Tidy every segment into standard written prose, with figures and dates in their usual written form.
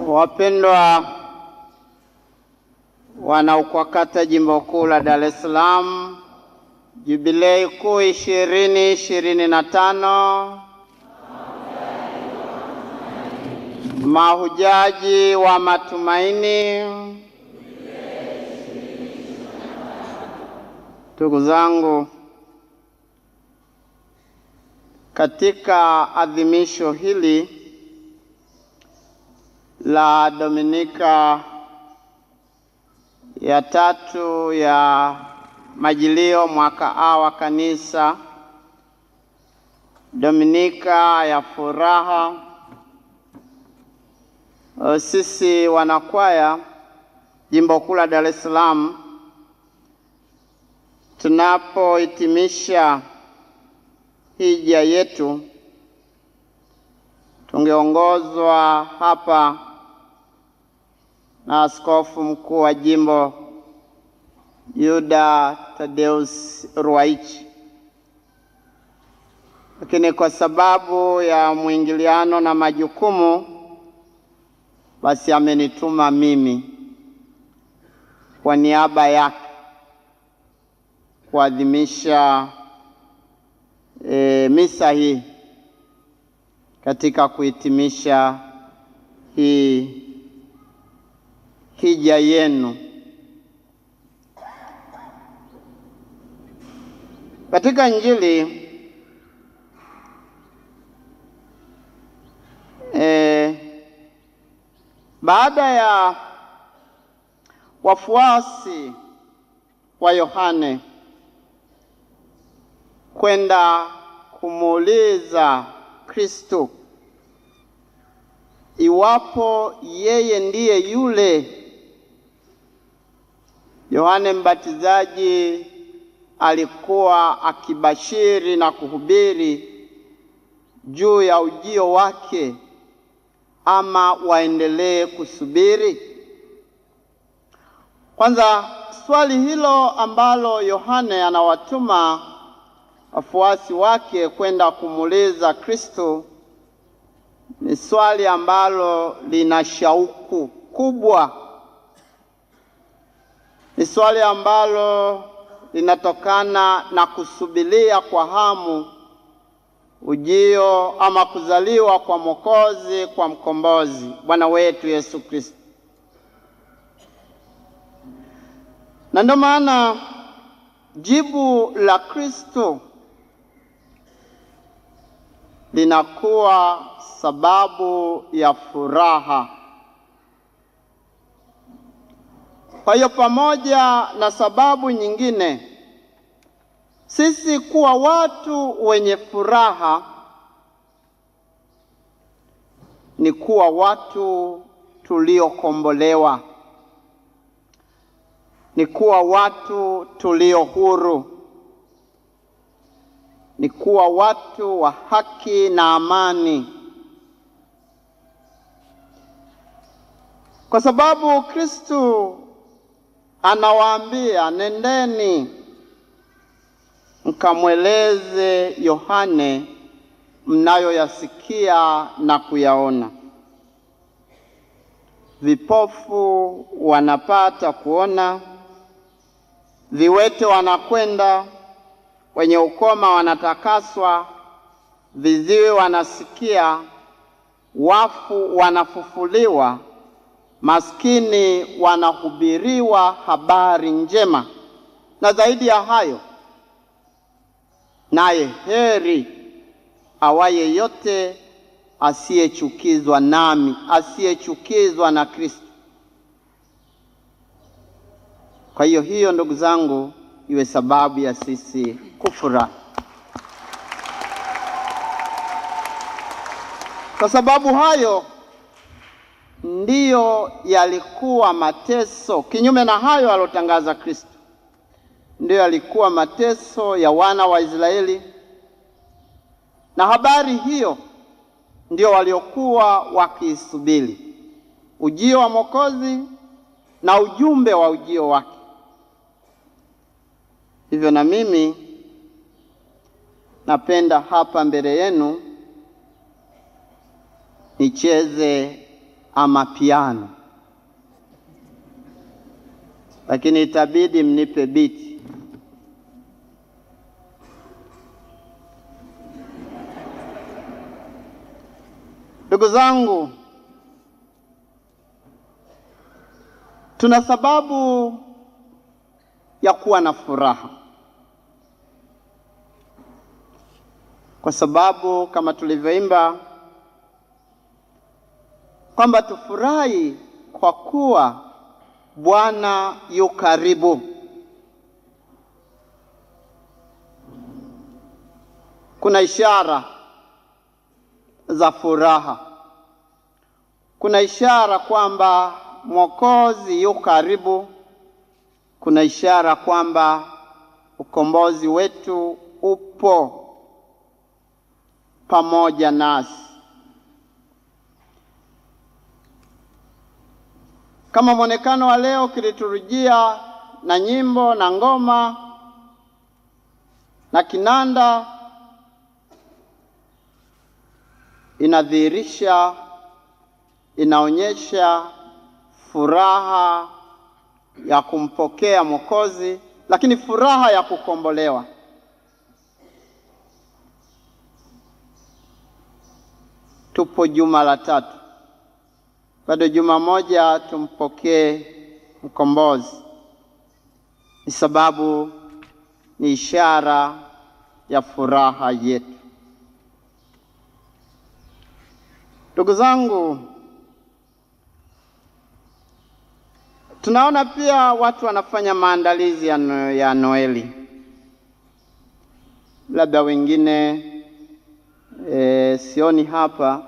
Wapendwa wanaokwakata Jimbo Kuu la Dar es Salaam, Jubilei Kuu 2025, mahujaji wa matumaini. Ndugu zangu, katika adhimisho hili la Dominika ya tatu ya Majilio mwaka A wa Kanisa, Dominika ya furaha, sisi wanakwaya Jimbo Kuu la Dar es Salaam tunapohitimisha hija yetu, tungeongozwa hapa na Askofu Mkuu wa Jimbo Yuda Tadeus Ruwaichi, lakini kwa sababu ya mwingiliano na majukumu, basi amenituma mimi kwa niaba yake kuadhimisha misa hii katika kuhitimisha hii hija yenu. Katika Injili baada ya wafuasi wa Yohane kwenda kumuuliza Kristo iwapo yeye ndiye yule, Yohane Mbatizaji alikuwa akibashiri na kuhubiri juu ya ujio wake, ama waendelee kusubiri? Kwanza, swali hilo ambalo Yohane anawatuma wafuasi wake kwenda kumuuliza Kristo ni swali ambalo lina shauku kubwa. Ni swali ambalo linatokana na kusubiria kwa hamu ujio ama kuzaliwa kwa Mwokozi, kwa mkombozi Bwana wetu Yesu Kristo. Na ndio maana jibu la Kristo linakuwa sababu ya furaha. Kwa hiyo, pamoja na sababu nyingine, sisi kuwa watu wenye furaha ni kuwa watu tuliokombolewa, ni kuwa watu tulio huru, ni kuwa watu wa haki na amani. Kwa sababu Kristo anawaambia, nendeni mkamweleze Yohane mnayoyasikia na kuyaona. Vipofu wanapata kuona, viwete wanakwenda, wenye ukoma wanatakaswa, viziwi wanasikia, wafu wanafufuliwa, maskini wanahubiriwa habari njema. Na zaidi ya hayo, naye heri awaye yote asiyechukizwa nami, asiyechukizwa na Kristo. Kwa hiyo ndugu zangu, iwe sababu ya sisi kufurahi. Kwa sababu hayo ndiyo yalikuwa mateso, kinyume na hayo alotangaza Kristo, ndiyo yalikuwa mateso ya wana wa Israeli, na habari hiyo ndio waliokuwa wakisubiri, ujio wa Mwokozi na ujumbe wa ujio wake. Hivyo na mimi napenda hapa mbele yenu nicheze ama piano, lakini itabidi mnipe biti. Ndugu zangu, tuna sababu ya kuwa na furaha, kwa sababu kama tulivyoimba kwamba tufurahi kwa kuwa Bwana yu karibu. Kuna ishara za furaha. Kuna ishara kwamba Mwokozi yu karibu. Kuna ishara kwamba ukombozi wetu upo pamoja nasi. Kama mwonekano wa leo kiliturujia na nyimbo na ngoma na kinanda inadhihirisha, inaonyesha furaha ya kumpokea Mwokozi, lakini furaha ya kukombolewa. Tupo juma la 3. Bado juma moja tumpokee mkombozi. Ni sababu, ni ishara ya furaha yetu. Ndugu zangu, tunaona pia watu wanafanya maandalizi ya Noeli. Labda wengine sioni hapa,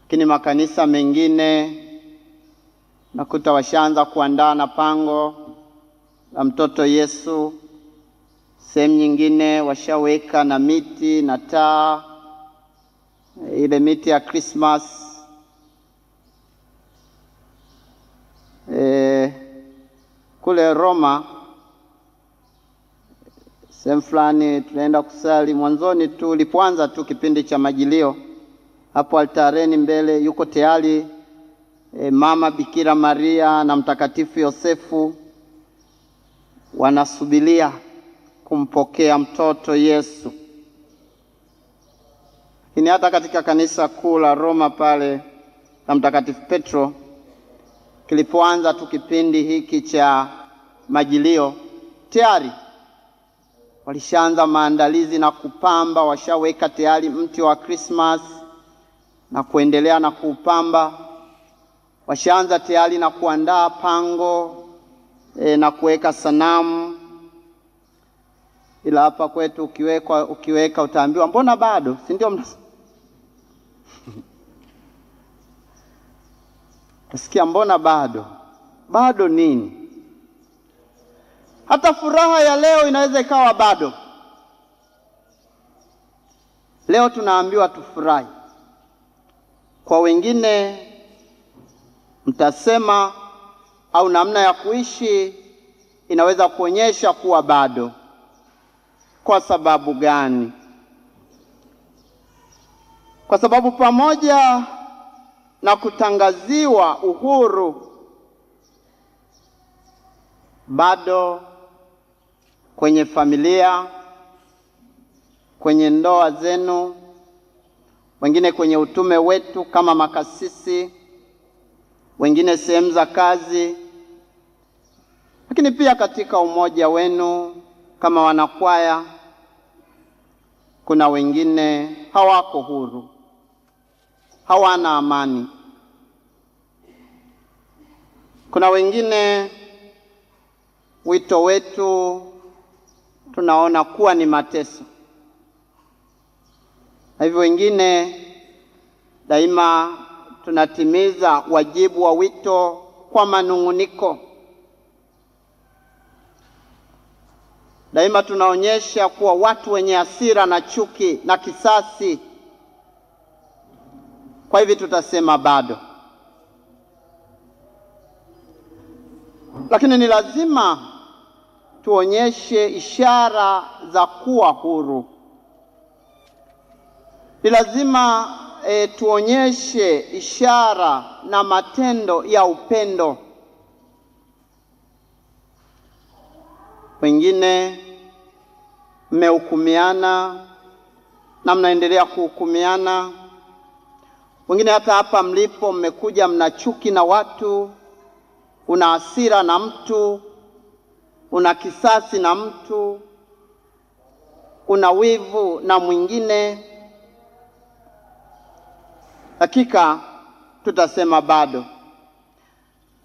lakini makanisa mengine nakuta washaanza kuandaa na pango la mtoto Yesu. Sehemu nyingine washaweka na miti na taa, ile miti ya Christmas. Kule Roma sehemu fulani tunaenda kusali, mwanzoni tu ulipoanza tu kipindi cha Majilio, hapo altareni mbele yuko tayari Mama Bikira Maria na Mtakatifu Yosefu wanasubiria kumpokea mtoto Yesu. Lakini hata katika kanisa kuu la Roma pale la Mtakatifu Petro, kilipoanza tu kipindi hiki cha Majilio, tayari walishaanza maandalizi na kupamba. Washaweka tayari mti wa Christmas na kuendelea na kuupamba. Washaanza tayari na kuandaa pango na kuweka sanamu. Ila hapa kwetu ukiweka utaambiwa mbona bado, si ndio? Nasikia mbona bado? Bado nini? Hata furaha ya leo inaweza ikawa bado. Leo tunaambiwa tufurahi. Kwa wengine mtasema au namna ya kuishi inaweza kuonyesha kuwa bado. Kwa sababu gani? Kwa sababu pamoja na kutangaziwa uhuru, bado kwenye familia, kwenye ndoa zenu, wengine kwenye utume wetu kama makasisi, wengine sehemu za kazi, lakini pia katika umoja wenu kama wanakwaya, kuna wengine hawako huru, hawana amani. Kuna wengine wito wetu tunaona kuwa ni mateso, na hivyo wengine daima tunatimiza wajibu wa wito kwa manung'uniko. Daima tunaonyesha kuwa watu wenye hasira na chuki na kisasi. Kwa hivyo tutasema bado. Lakini ni lazima tuonyeshe ishara za kuwa huru. Ni lazima tuonyeshe ishara na matendo ya upendo. Wengine mmehukumiana na mnaendelea kuhukumiana. Wengine hata hapa mlipo mmekuja mna chuki na watu, una hasira na mtu, una kisasi na mtu, una wivu na mwingine. Hakika tutasema bado.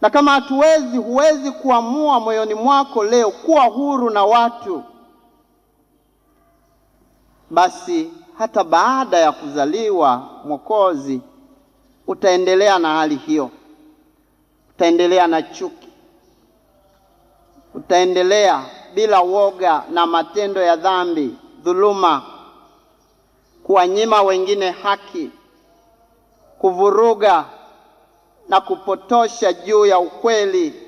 Na kama huwezi kuamua moyoni mwako leo kuwa huru na watu, basi hata baada ya kuzaliwa Mwokozi utaendelea na hali hiyo. Utaendelea na chuki. Utaendelea bila woga na matendo ya dhambi, dhuluma, kuwanyima wengine haki, kuvuruga na kupotosha juu ya ukweli,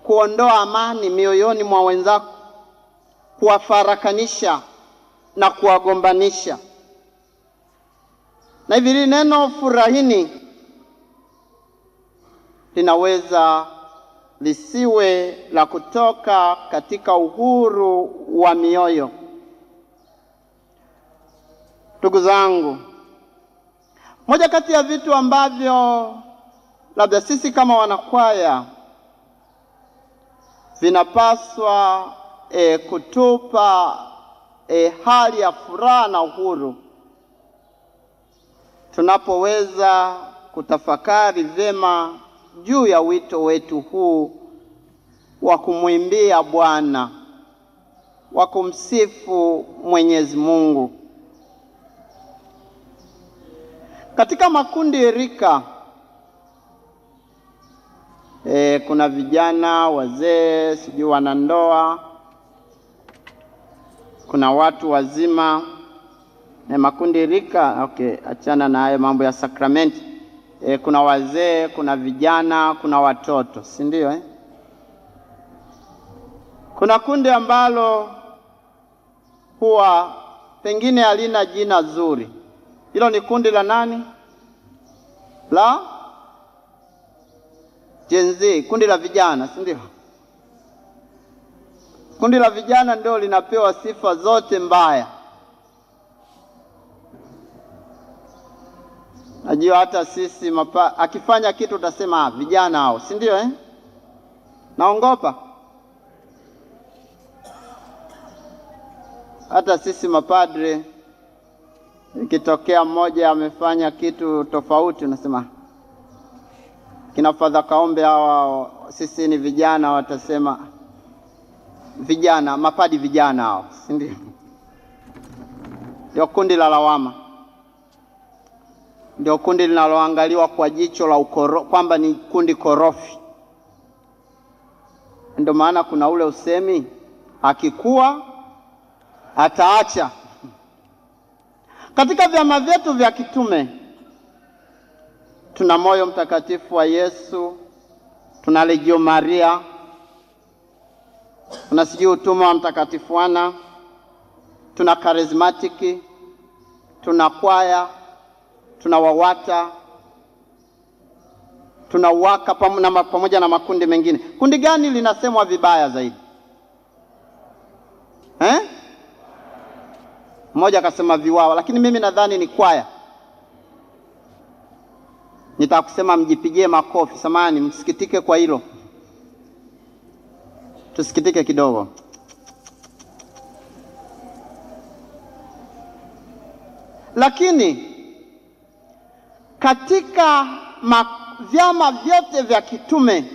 kuondoa amani mioyoni mwa wenzako, kuwafarakanisha na kuwagombanisha. Na hivi neno furahini linaweza lisiwe la kutoka katika uhuru wa mioyo. Ndugu zangu, moja kati ya vitu ambavyo labda sisi kama wanakwaya vinapaswa kutupa hali ya furaha na uhuru, tunapoweza kutafakari vyema juu ya wito wetu huu wa kumwimbia Bwana, wa kumsifu Mwenyezi Mungu. Katika makundi rika, kuna vijana, wazee, sijui wanandoa, kuna watu wazima, makundi rika. Okay, achana na hayo mambo ya sakramenti. Kuna wazee, kuna vijana, kuna watoto, si ndio? Kuna kundi ambalo huwa pengine halina jina zuri. Hilo ni kundi la nani? La Gen Z, kundi la vijana, si ndio? Kundi la vijana ndio linapewa sifa zote mbaya. Najua hata sisi akifanya kitu utasema vijana hao, si ndio? Naongopa. Hata sisi mapadre, ikitokea mmoja amefanya kitu tofauti unasema kina Father Kaombe hawa, sisi ni vijana, watasema vijana, mapadi vijana hao, si ndio? Ndio kundi la lawama. Ndio kundi linaloangaliwa kwa jicho la kwamba ni kundi korofi. Ndio maana kuna ule usemi, akikua ataacha. Katika vyama vyetu vya kitume tuna Moyo Mtakatifu wa Yesu, tuna Legio Maria, tuna sijui Utume wa Mtakatifu Ana, tuna Karismatiki, tuna kwaya, tuna Wawata, tuna Waka pamoja na makundi mengine. Kundi gani linasemwa vibaya zaidi? Mmoja akasema Viwawa, lakini mimi nadhani ni kwaya. Nitakusema mjipigie makofi, samahani, msikitike kwa hilo. Tusikitike kidogo. Lakini katika vyama vyote vya kitume,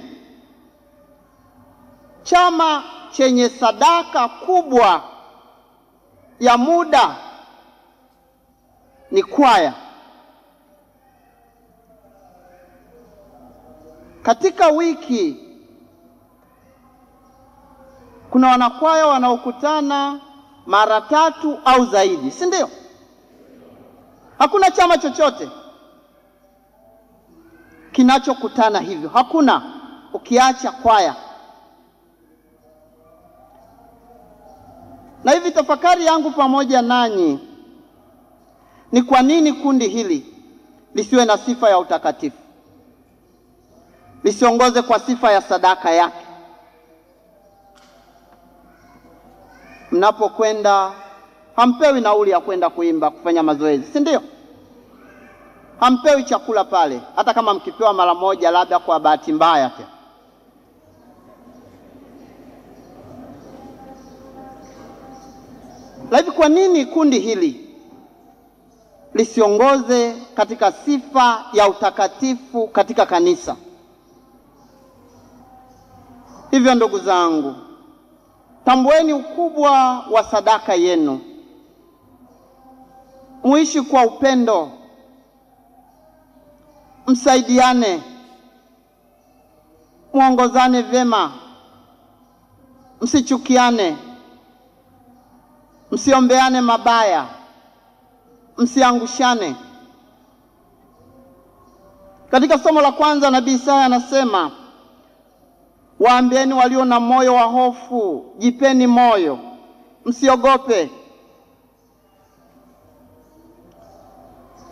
chama chenye sadaka kubwa ya muda ni kwaya. Katika wiki kuna wanakwaya wanaokutana mara 3 au zaidi, si ndio? Hakuna chama chochote kinachokutana hivyo, hakuna, ukiacha kwaya. Na hivi tafakari yangu pamoja nanyi ni kwa nini kundi hili lisiwe na sifa ya utakatifu, lisiongoze kwa sifa ya sadaka yake. Mnapokwenda hampewi nauli ya kwenda kuimba, kufanya mazoezi, si ndio? Hampewi chakula pale, hata kama mkipewa mara moja labda kwa bahati mbaya tu. Lakini kwa nini kundi hili lisiongoze katika sifa ya utakatifu katika kanisa? Hivyo ndugu zangu, tambueni ukubwa wa sadaka yenu. Muishi kwa upendo, msaidiane, muongozane vyema, msichukiane, msiombeane mabaya, msiangushane. Katika somo la kwanza nabii Isaya anasema, waambieni walio na moyo wa hofu, jipeni moyo, msiogope.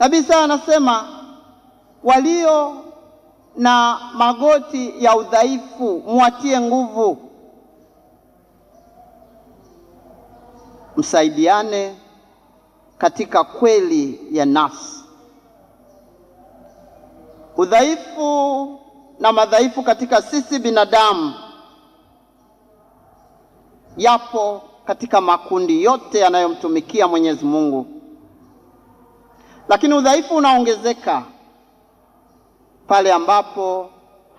Nabii Isaya anasema, walio na magoti ya udhaifu muatie nguvu. Msaidiane katika kweli ya nafsi. Udhaifu na madhaifu katika sisi binadamu yapo katika makundi yote yanayomtumikia Mwenyezi Mungu. Lakini udhaifu unaongezeka pale ambapo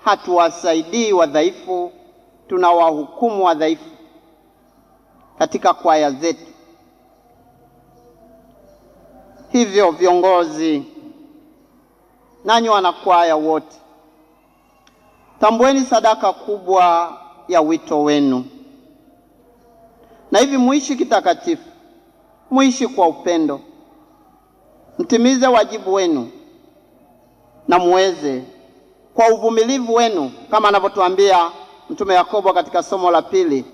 hatuwasaidii wadhaifu, tunawahukumu wadhaifu katika kwaya zetu. Hivyo viongozi, nanyi wanakwaya wote, tambueni sadaka kubwa ya wito wenu, na hivi muishi kitakatifu, muishi kwa upendo, mtimize wajibu wenu, na muweze kwa uvumilivu wenu, kama anavyotuambia Mtume Yakobo katika somo la pili,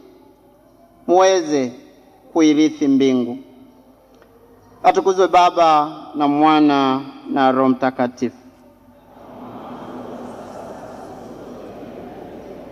muweze kuirithi mbingu. Atukuzwe Baba na Mwana na Roho Mtakatifu.